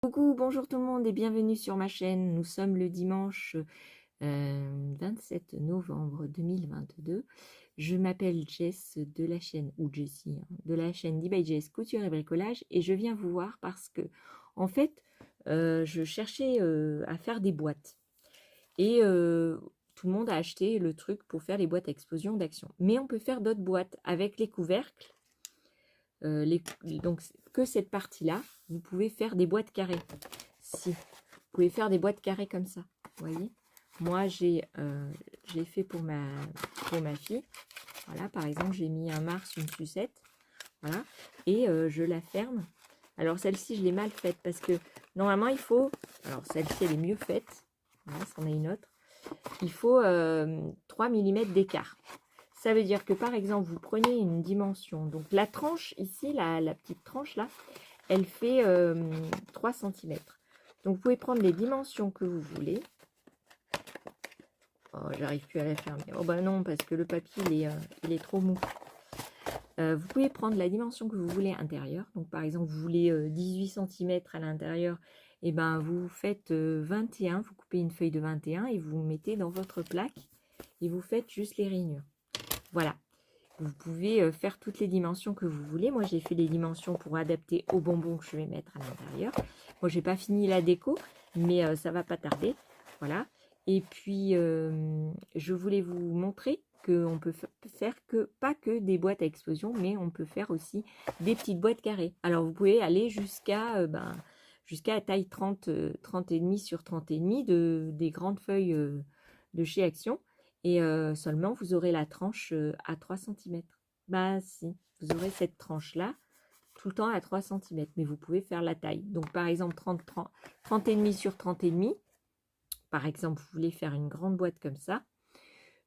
Coucou, bonjour tout le monde et bienvenue sur ma chaîne. Nous sommes le dimanche 27 novembre 2022. Je m'appelle Jess de la chaîne, ou Jessie, de la chaîne DBay Jess Couture et Bricolage, et je viens vous voir parce que, en fait, je cherchais à faire des boîtes. Et tout le monde a acheté le truc pour faire les boîtes à explosion d'action. Mais on peut faire d'autres boîtes avec les couvercles. Donc, que cette partie-là, vous pouvez faire des boîtes carrées. Si, vous pouvez faire des boîtes carrées comme ça, vous voyez. Moi, j'ai fait pour ma fille. Voilà, par exemple, j'ai mis un Mars, une sucette. Voilà, et je la ferme. Alors, celle-ci, je l'ai mal faite parce que normalement, il faut... Alors, celle-ci, elle est mieux faite. Voilà, c'en est une autre. Il faut 3 mm d'écart. Ça veut dire que, par exemple, vous prenez une dimension. Donc, la tranche, ici, la petite tranche, là, elle fait 3 cm. Donc, vous pouvez prendre les dimensions que vous voulez. Oh, j'arrive plus à la fermer. Oh, bah non, parce que le papier, il est trop mou. Vous pouvez prendre la dimension que vous voulez intérieure. Donc, par exemple, vous voulez 18 cm à l'intérieur. Et ben, vous faites 21. Vous coupez une feuille de 21 et vous mettez dans votre plaque. Et vous faites juste les rainures. Voilà. Vous pouvez faire toutes les dimensions que vous voulez. Moi, j'ai fait les dimensions pour adapter aux bonbons que je vais mettre à l'intérieur. Moi, j'ai pas fini la déco, mais ça va pas tarder. Voilà. Et puis, je voulais vous montrer qu'on peut faire pas que des boîtes à explosion, mais on peut faire aussi des petites boîtes carrées. Alors, vous pouvez aller jusqu'à jusqu'à la taille 30 et demi sur 30 et demi des grandes feuilles de chez Action. Et seulement, vous aurez la tranche à 3 cm. Bah si, vous aurez cette tranche-là tout le temps à 3 cm. Mais vous pouvez faire la taille. Donc, par exemple, 30 et demi sur 30 et demi. Par exemple, vous voulez faire une grande boîte comme ça.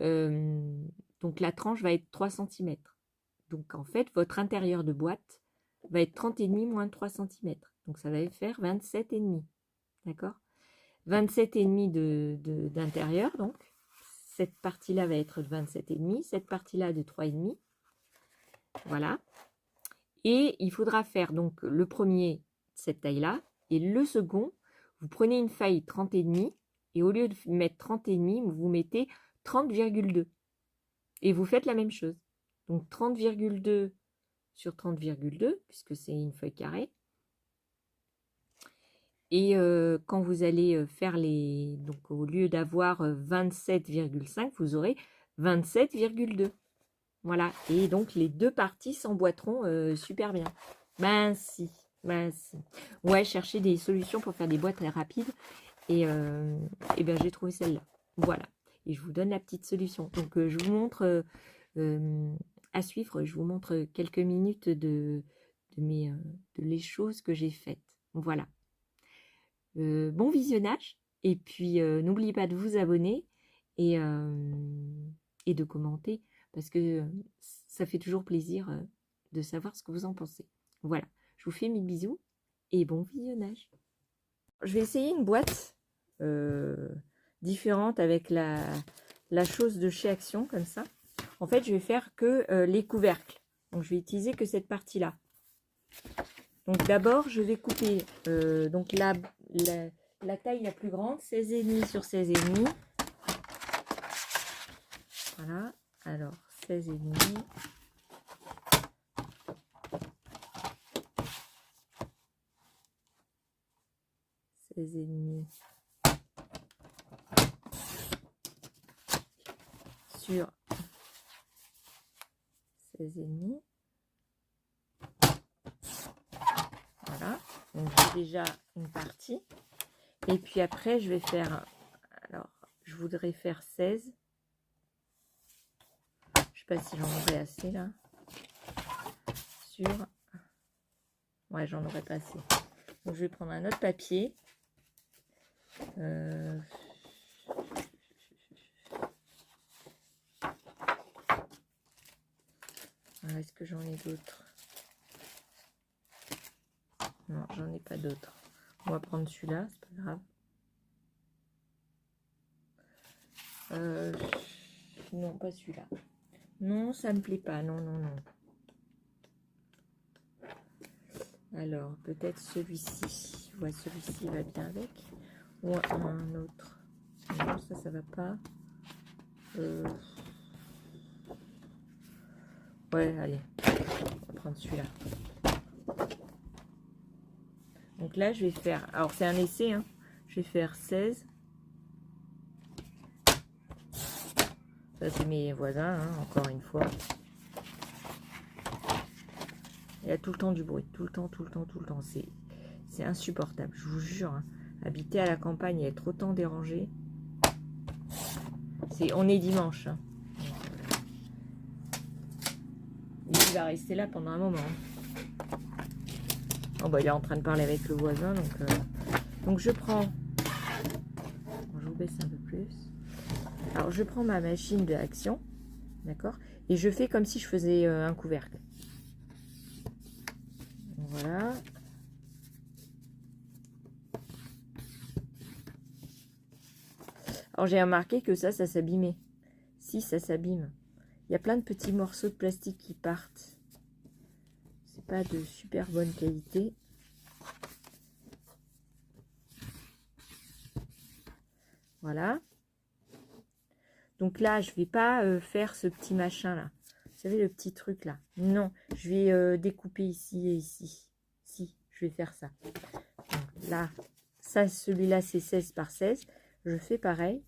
Donc, la tranche va être 3 cm. Donc, en fait, votre intérieur de boîte va être 30 et demi moins 3 cm. Donc, ça va faire 27 et demi. D'accord? 27 et demi d'intérieur, donc. Cette partie-là va être de 27,5, cette partie-là de 3,5. Voilà. Et il faudra faire donc le premier, cette taille-là, et le second, vous prenez une feuille 30,5, et au lieu de mettre 30,5, vous mettez 30,2. Et vous faites la même chose. Donc 30,2 sur 30,2, puisque c'est une feuille carrée. Et quand vous allez faire les... Donc au lieu d'avoir 27,5, vous aurez 27,2. Voilà. Et donc les deux parties s'emboîteront super bien. Ben si. Ben si. Ouais, chercher des solutions pour faire des boîtes très rapides. Et ben j'ai trouvé celle-là. Voilà. Et je vous donne la petite solution. Donc je vous montre à suivre. Je vous montre quelques minutes de les choses que j'ai faites. Voilà. Bon visionnage, et puis n'oubliez pas de vous abonner et de commenter, parce que ça fait toujours plaisir de savoir ce que vous en pensez. Voilà, je vous fais mes bisous et bon visionnage. Je vais essayer une boîte différente avec la chose de chez Action, comme ça. En fait, je vais faire que les couvercles. Donc, je vais utiliser que cette partie-là. Donc d'abord, je vais couper donc la taille la plus grande, 16,5 sur 16,5. Voilà, alors 16,5. Sur 16,5. Voilà, donc j'ai déjà une partie. Et puis après, je vais faire, alors je voudrais faire 16. Je sais pas si j'en aurai assez là. Sur, ouais, j'en aurai pas assez. Donc je vais prendre un autre papier. Est-ce que j'en ai d'autres? Non, j'en ai pas d'autres. On va prendre celui-là, c'est pas grave. Non, pas celui-là. Non, ça me plaît pas. Non, non, non. Alors, peut-être celui-ci. Ouais, celui-ci va bien avec. Ou un autre. Non, ça va pas. Ouais, allez. On va prendre celui-là. Donc là, je vais faire... Alors, c'est un essai, hein. Je vais faire 16. Ça, c'est mes voisins, hein, encore une fois. Il y a tout le temps du bruit. Tout le temps, tout le temps, tout le temps. C'est insupportable, je vous jure. Hein. Habiter à la campagne et être autant dérangé. On est dimanche. Hein. Il va rester là pendant un moment. Oh, bah, il est en train de parler avec le voisin. Donc je prends... Bon, je vous baisse un peu plus. Alors, je prends ma machine de action. D'accord. Et je fais comme si je faisais un couvercle. Voilà. Alors, j'ai remarqué que ça s'abîmait. Si, ça s'abîme. Il y a plein de petits morceaux de plastique qui partent. C'est pas de super bonne qualité. Voilà. Donc là, je vais pas faire ce petit machin là. Vous savez, le petit truc là. Non, je vais découper ici et ici. Si, je vais faire ça. Donc là, ça, celui-là, c'est 16 par 16. Je fais pareil.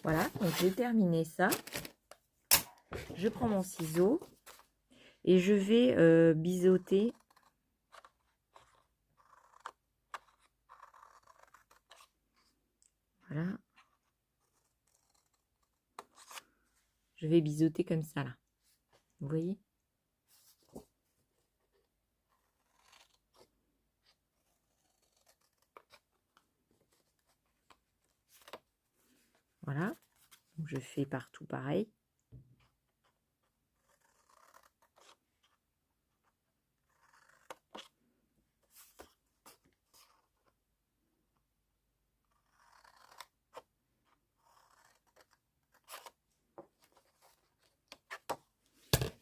Voilà, donc j'ai terminé ça. Je prends mon ciseau et je vais biseauter. Voilà. Je vais biseauter comme ça là. Vous voyez? Voilà. Donc je fais partout pareil.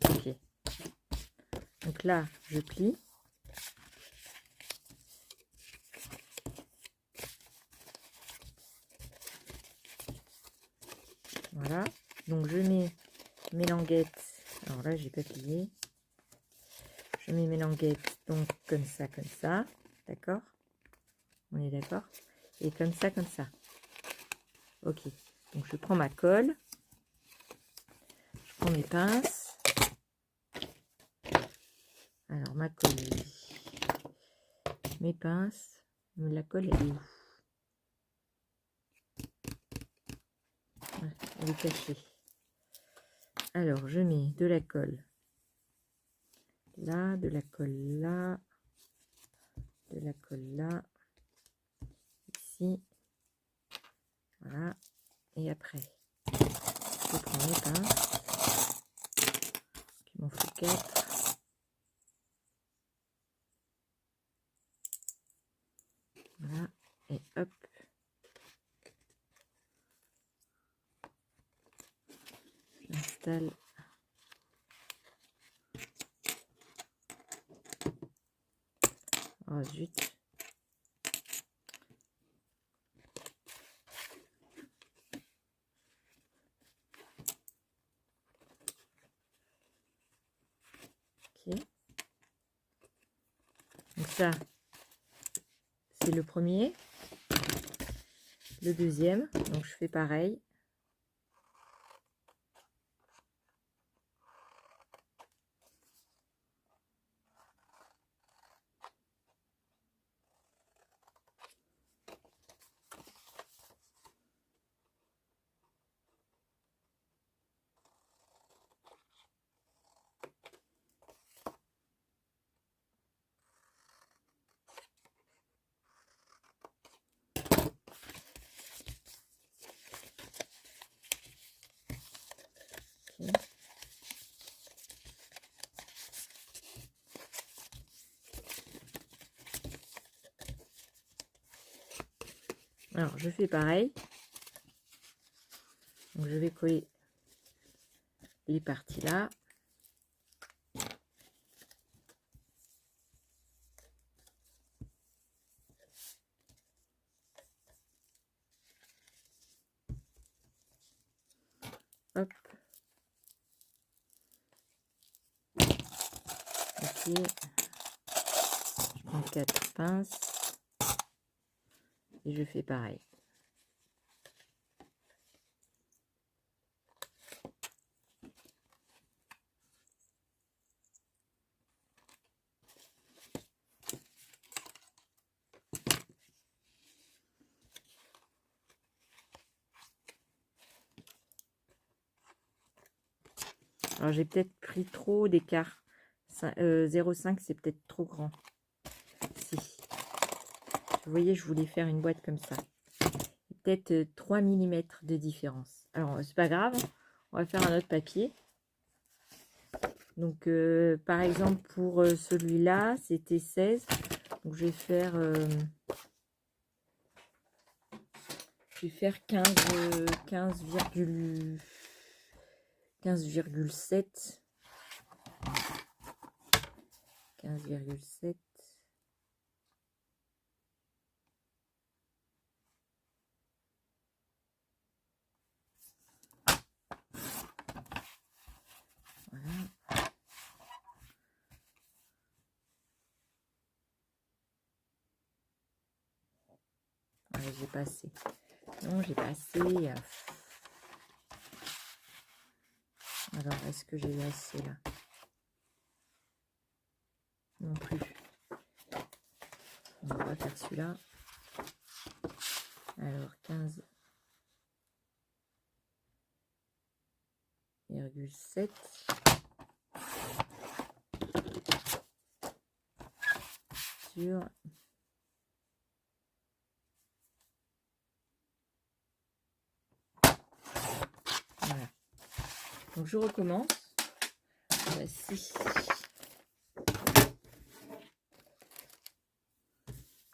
Ok. Donc là, je plie. Voilà. Donc je mets mes languettes. Alors là, j'ai pas plié. Je mets mes languettes donc comme ça. D'accord? On est d'accord? Et comme ça. Ok. Donc je prends ma colle. Je prends mes pinces. Alors ma colle, mes pinces. La colle, elle est où? Ouais, elle est cachée. Alors je mets de la colle là, de la colle là, de la colle là, ici. Voilà. Et après, je prends mes pinces. Il m'en faut 4. Voilà. Et hop. J'installe. Oh zut. Ok. Donc ça, c'est le premier. Le deuxième. Donc je fais pareil. Alors, je fais pareil. Donc, je vais coller les parties là. Hop. Ok. Je prends 4 pinces et je fais pareil. Alors j'ai peut-être pris trop d'écart. 0,5 c'est peut-être trop grand. Si. Vous voyez, je voulais faire une boîte comme ça. Peut-être 3 mm de différence. Alors c'est pas grave. On va faire un autre papier. Donc par exemple pour celui-là, c'était 16. Donc je vais faire 15,7. 15,7. Voilà. J'ai pas assez. Non, j'ai pas assez. Alors, est-ce que j'ai assez là? Non plus. On va faire celui-là. Alors, 15,7. Sur... Voilà. Donc, je recommence. Voici.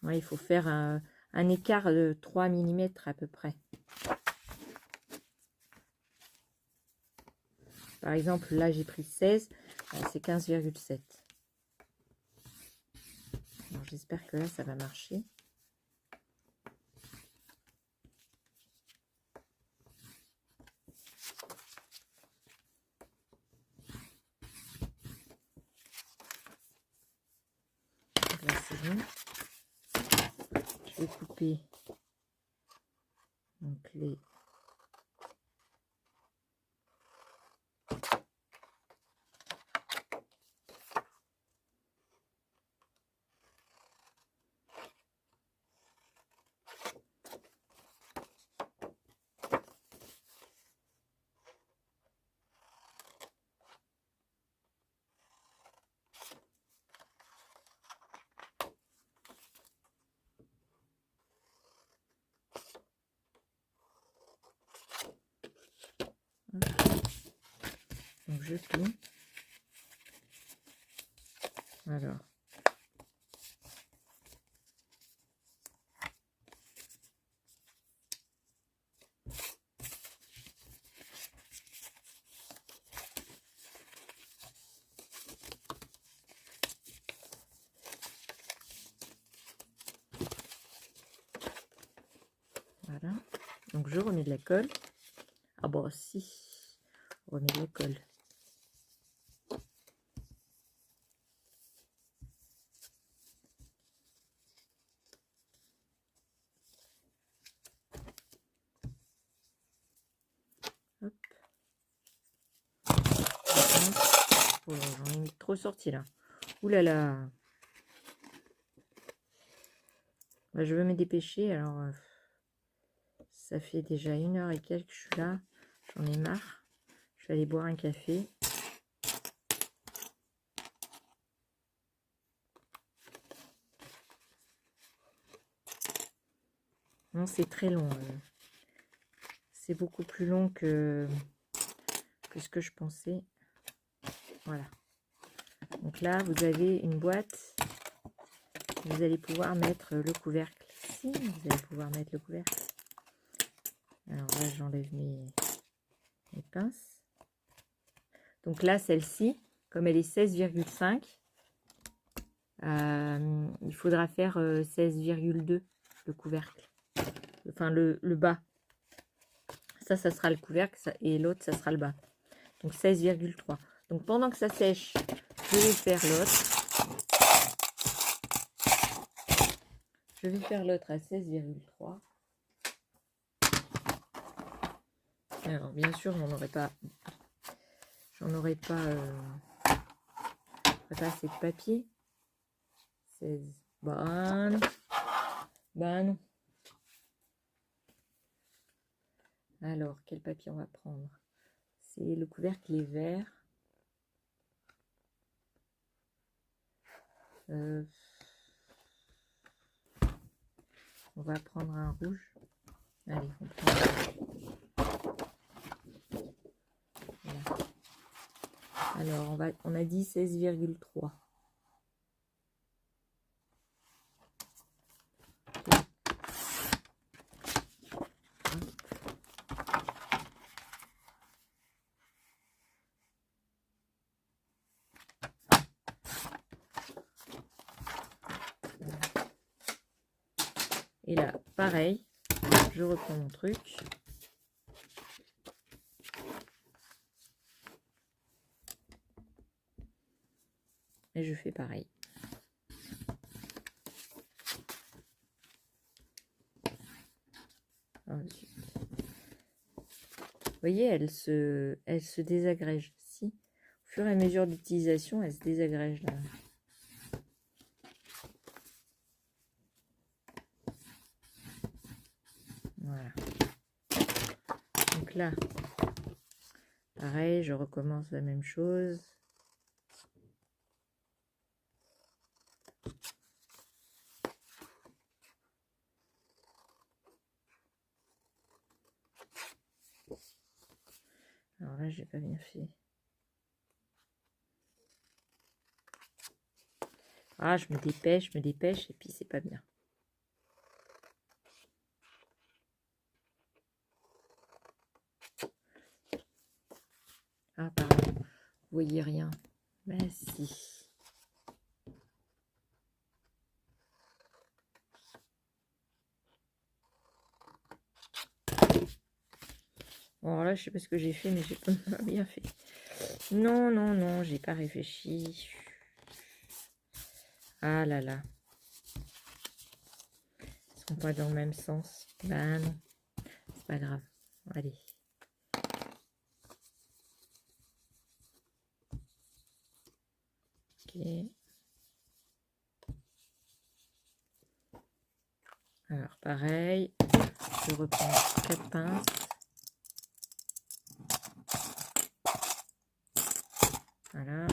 Ouais, il faut faire un écart de 3 mm à peu près. Par exemple, là, j'ai pris 16. C'est 15,7. J'espère que là, ça va marcher. Là, c'est bon. Je vais couper donc les... Donc je plie. Alors. Voilà. Donc je remets de la colle. Ah bon, si. On remet de la colle. Hop. Oh, j'en ai mis trop sorti là. Ouh là là. Bah, je veux me dépêcher. Alors, ça fait déjà 1h et quelques que je suis là. J'en ai marre. Je vais aller boire un café. Non, c'est très long. C'est beaucoup plus long que ce que je pensais. Voilà. Donc là, vous avez une boîte. Vous allez pouvoir mettre le couvercle. Si, vous allez pouvoir mettre le couvercle. Alors là, j'enlève mes pinces. Donc là, celle-ci, comme elle est 16,5, il faudra faire 16,2 le couvercle. Enfin, le bas. Ça sera le couvercle et l'autre, ça sera le bas. Donc 16,3. Donc pendant que ça sèche, je vais faire l'autre. Je vais faire l'autre à 16,3. Alors bien sûr, j'en aurai pas assez de papier. 16. Bah non. Alors, quel papier on va prendre? C'est le couvercle est vert. On va prendre un rouge. Allez, on prend voilà. Alors, on a dit 16,3. Et là, pareil, je reprends mon truc. Et je fais pareil. Ensuite. Vous voyez, elle se désagrège. Si, au fur et à mesure d'utilisation, elle se désagrège là. Voilà. Donc là, pareil, je recommence la même chose. Alors là, j'ai pas bien fait. Ah, je me dépêche, et puis c'est pas bien. Ah, pardon. Vous voyez rien. Ben si. Bon, alors là, je sais pas ce que j'ai fait, mais j'ai pas bien fait. Non, non, non, j'ai pas réfléchi. Ah là là. Ils sont pas dans le même sens. Ben non. C'est pas grave. Allez. Ok. Alors, pareil. Je reprends 4 pinces. Voilà.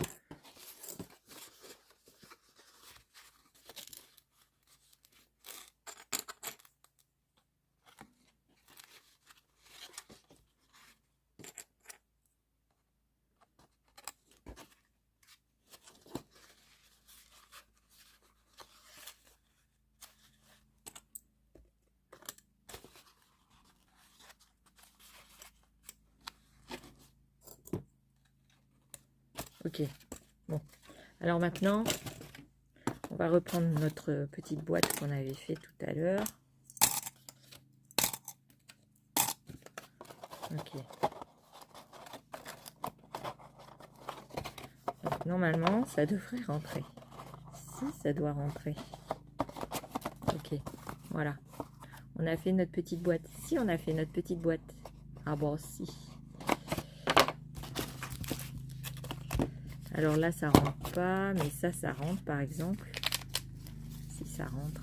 Ok. Bon. Alors maintenant, on va reprendre notre petite boîte qu'on avait fait tout à l'heure. Ok. Donc, normalement, ça devrait rentrer. Si, ça doit rentrer. Ok. Voilà. On a fait notre petite boîte. Si, on a fait notre petite boîte. Ah bon, si. Alors là, ça rentre pas, mais ça rentre, par exemple. Si, ça rentre.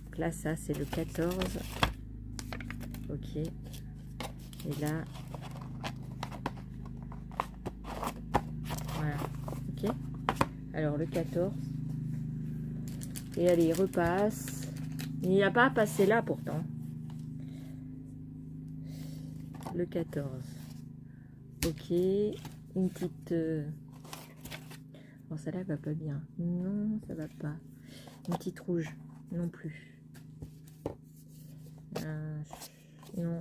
Donc là, ça, c'est le 14. Ok. Et là... Voilà. Ok. Alors, le 14. Et allez, repasse. Il n'y a pas à passer là, pourtant. Le 14. Ok. Une petite... Bon, celle-là va pas bien. Non, ça va pas. Une petite rouge. Non plus. Non.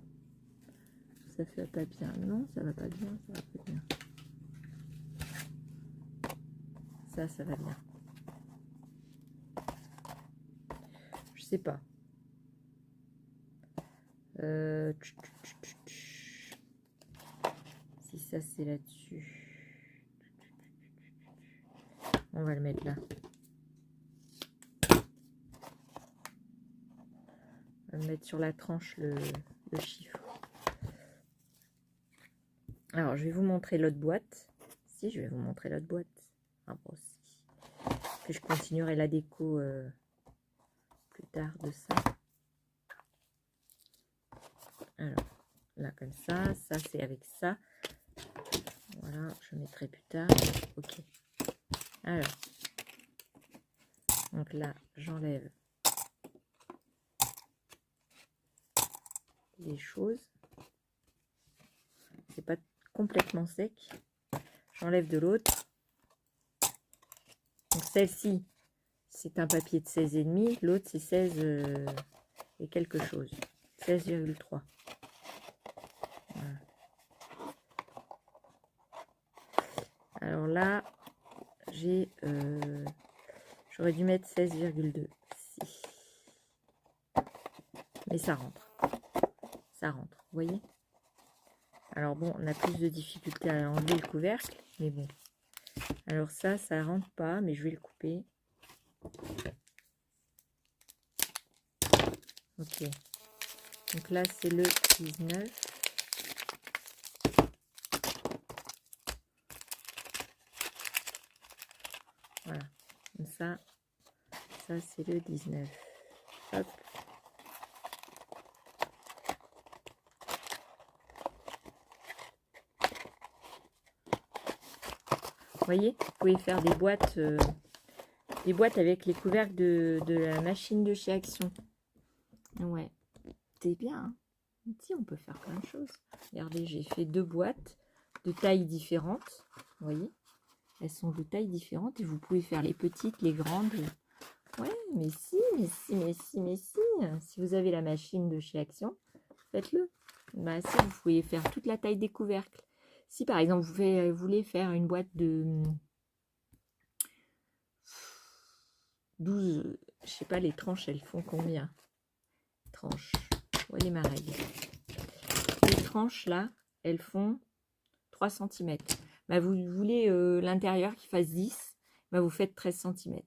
ça fait pas bien. Non, ça va pas bien, ça va pas bien. Ça va bien. Je sais pas. Si ça c'est là-dessus. On va le mettre là. On va le mettre sur la tranche le chiffre. Alors, je vais vous montrer l'autre boîte. Si, je vais vous montrer l'autre boîte. Ah bon, si. Puis je continuerai la déco plus tard de ça. Alors, là comme ça. Ça, c'est avec ça. Voilà, je mettrai plus tard. Ok. Alors. Donc là, j'enlève les choses. C'est pas complètement sec. J'enlève de l'autre. Donc celle-ci, c'est un papier de 16,5. L'autre, c'est 16 et quelque chose. 16,3. Voilà. Alors là, j'ai... j'aurais dû mettre 16,2. Si. Mais ça rentre. Ça rentre, vous voyez? Alors bon, on a plus de difficulté à enlever le couvercle, mais bon. Alors ça rentre pas, mais je vais le couper. Ok. Donc là, c'est le 19. Voilà. Comme ça c'est le 19. Hop. Vous voyez, vous pouvez faire des boîtes avec les couvercles de la machine de chez Action. Ouais, c'est bien. Hein. Si, on peut faire plein de choses. Regardez, j'ai fait 2 boîtes de tailles différentes. Vous voyez, elles sont de tailles différentes et vous pouvez faire les petites, les grandes. Ouais, mais si. Si vous avez la machine de chez Action, faites-le. Bah si, vous pouvez faire toute la taille des couvercles. Si par exemple vous voulez faire une boîte de 12, je sais pas, les tranches elles font combien? Tranches, où est ma règle? Les tranches là, elles font 3 cm. Bah, vous voulez l'intérieur qui fasse 10, bah, vous faites 13 cm.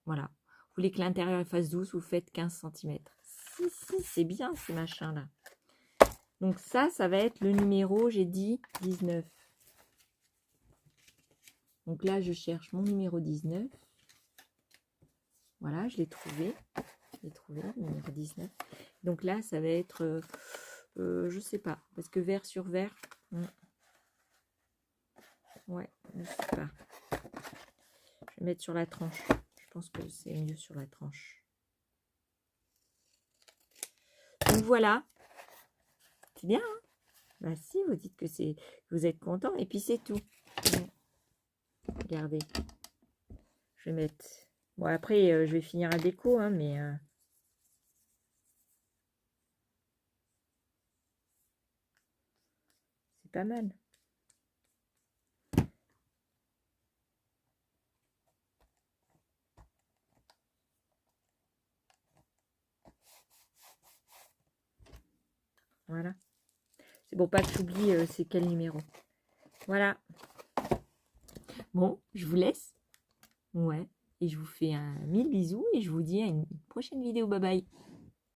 Voilà. Vous voulez que l'intérieur fasse 12, vous faites 15 cm. Si, c'est bien ces machins là. Donc ça va être le numéro, j'ai dit 19. Donc là, je cherche mon numéro 19. Voilà, je l'ai trouvé. Le numéro 19. Donc là, ça va être, je sais pas, parce que vert sur vert. Ouais, je sais pas. Je vais mettre sur la tranche. Je pense que c'est mieux sur la tranche. Donc voilà. C'est bien, hein? Bah si, vous dites que vous êtes content et puis c'est tout. Regardez. Je vais mettre... Bon, après, je vais finir la déco, hein, mais... c'est pas mal. Voilà. C'est pour pas que j'oublie c'est quel numéro. Voilà. Bon, je vous laisse. Ouais. Et je vous fais un 1000 bisous et je vous dis à une prochaine vidéo. Bye bye.